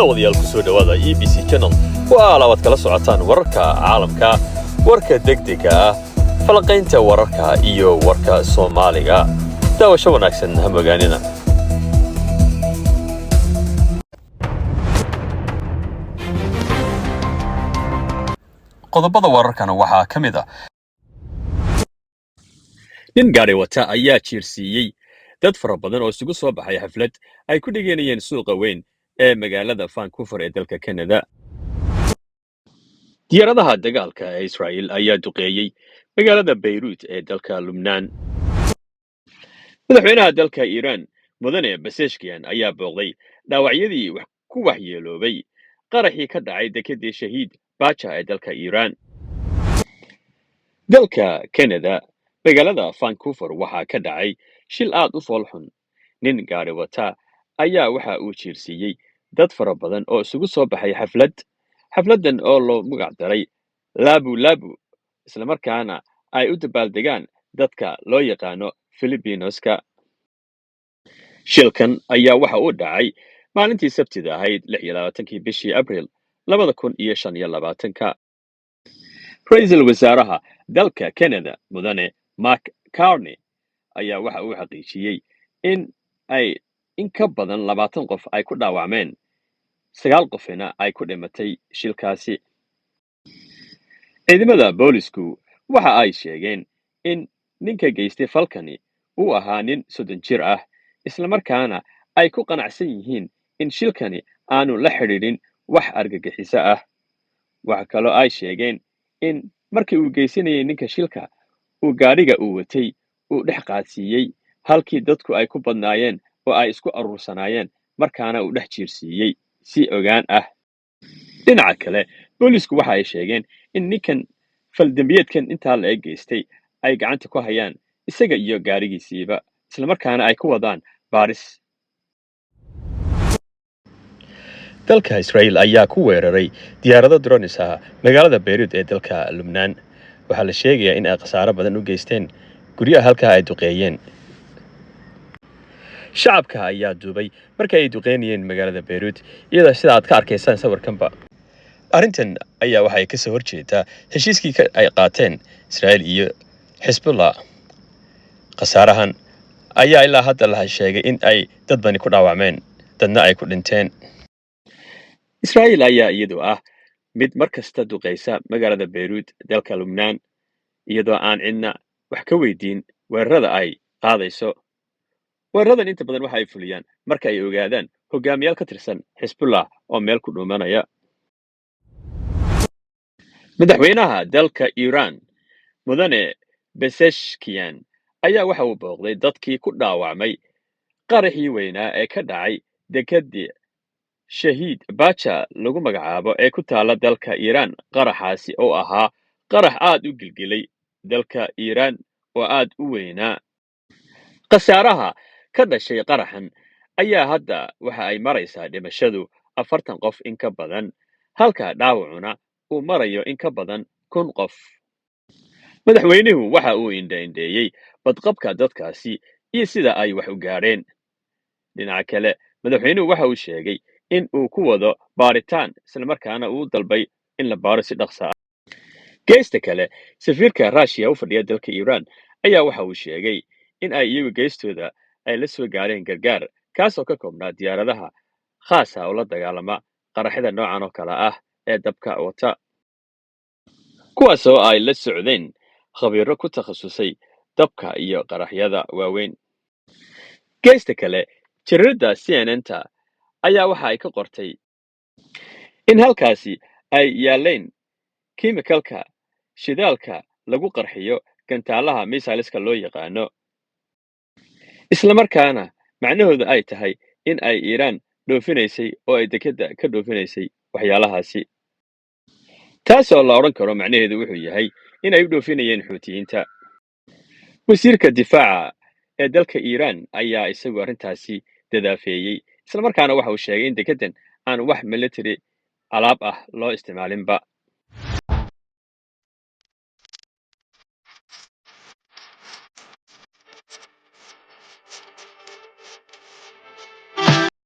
daawadayaal ku soo dhawaada EBC Channel waa labaad kala socotaan wararka caalamka, warka degdega ah, falaqaynta wararka iyo warka Soomaaliga. Daawasho wanaagsan ha mogaanina. Qodobada wararkana waxaa ka mid ah nin gaari wata ayaa jiirsiiyey dad fara badan oo isugu soo baxay xaflad ay ku dhiganayeen suuqa weyn ee magaalada Vancouver ee dalka Canada. Diyaaradaha dagaalka ee Israel ayaa duqeeyey magaalada Beirut ee dalka Lubnaan. Madaxweynaha dalka Iran mudane Pezeshkian ayaa booqday dhaawacyadii ku waxyeeloobay qaraxii ka dhacay dekedii shahiid Bacha ee dalka Iran. Dalka Canada magaalada Vancouver waxaa ka dhacay shil aad u foolxun. Nin gaari wata ayaa waxa uu jiirsiiyey dad fara badan oo isugu soo baxay xafladan oo loo magac daray Labu Labu, isla markaana ay u dabaaldegaan dadka loo yaqaano Filipinoska. Shilkan ayaa waxa uu dhacay maalintii Sabtida ahayd 26 bishii Abriil 2025. Ra'iisul Wasaaraha dalka Canada mudane Mark Carney ayaa waxa uu xaqiijiyey in ka badan 20 qof ay ku dhaawacmeen, 9 qofina ay ku dhimatay shilkaasi. Ciidamada boolisku waxa ay sheegeen in ninka geystay falkani uu ahaa nin 30 jir ah, isla markaana ay ku qanacsan yihiin in shilkani aanu la xidhiidhin wax argagixiso ah. Waxa kaloo ay sheegeen in markii uu geysanayay ninka shilka uu gaadhiga uu watay uu dhex qaadsiiyey halkii dadku ay ku badnaayeen oo ay isku aruursanaayeen, markaana uu dhex jiirsiiyey si ogaan ah. Dhinaca kale, boolisku waxa ay sheegeen in ninkan faldambiyeedkan intaa la eg geystay ay gacanta ku hayaan isaga iyo gaadhigiisiiba, isla markaana ay ku wadaan baaris. Dalka Israel ayaa ku weeraray diyaarado drones ah magaalada Beirut ee dalka Lubnaan. Waxaa la sheegayaa in ay khasaaro badan u geysteen guryaha halkaa ay duqeeyeen. Shacabka ayaa duubay markii ay duqeynayeen magaalada Beirut, iyadoo sida aad ka arkaysaan sawirkanba. Arrintan ayaa waxay ka soo horjeedaa heshiiskii ay qaateen Israel iyo Hezbollah. Khasaarahan ayaa ilaa hadda la sheegay in ay dad bani ku dhaawacmeen, dadna ay ku dhinteen. Israel ayaa iyadoo ah mid markasta duqeysa magaalada Beirut dalka Lubnaan, iyadoo aan cidna wax ka weydiin weerarada ay qaadayso. Weeraradan inta badan waxa ay fuliyaan marka ay ogaadaan hogaamiyaal ka tirsan Hezbollah oo meel ku dhuumanaya. Madaxweynaha dalka Iran mudane Pezeshkian ayaa waxa uu booqday dadkii ku dhaawacmay qaraxii weynaa ee ka dhacay dekedii shahiid Bacha lagu magacaabo ee ku taala dalka Iran. Qaraxaasi oo ahaa qarax aad u gilgilay dalka Iran oo aad u weynaa. Khasaaraha ka dhashay qaraxan ayaa hadda waxa ay maraysaa dhimashadu 40 qof in ka badan, halka dhaawacuna uu marayo in ka badan 1,000 qof. Madaxweynuhu waxa uu indhaindheeyey badqabka dadkaasi iyo sida ay wax u gaadheen. Dhinaca kale, madaxweynuhu waxa uu sheegay in uu ku wado baaritaan, isla markaana uu dalbay in la baaro si dhaqso ah. Geesta kale, safiirka Russia u fadhiya dalka Iran ayaa waxa uu sheegay in ay iyagu geestooda ay la soo gaareen gargaar, kaasoo ka koobnaa diyaaradaha khaasa oo la dagaalama qaraxyada noocan oo kale ah ee dabka wata, kuwaasoo ay la socdeen khabiiro ku takhasusay dabka iyo qaraxyada waaweyn. Geesta kale, jaridda CNN-ta ayaa waxa ay ka qortay in halkaasi ay yaaleen kiimikalka shidaalka lagu qarxiyo gantaalaha missileska loo yaqaano, isla markaana macnahoodu ay tahay in ay Iran dhoofinaysay oo ay dekedda ka dhoofinaysay waxyaalahaasi. Taasoo la odhan karo macnaheedu wuxuu yahay in ay u dhoofinayeen Xuutiyiinta. Wasiirka difaaca ee dalka Iran ayaa isagu arrintaasi dadaafeeyey, isla markaana waxa uu sheegay in dekeddan aan wax military alaab ah loo isticmaalinba.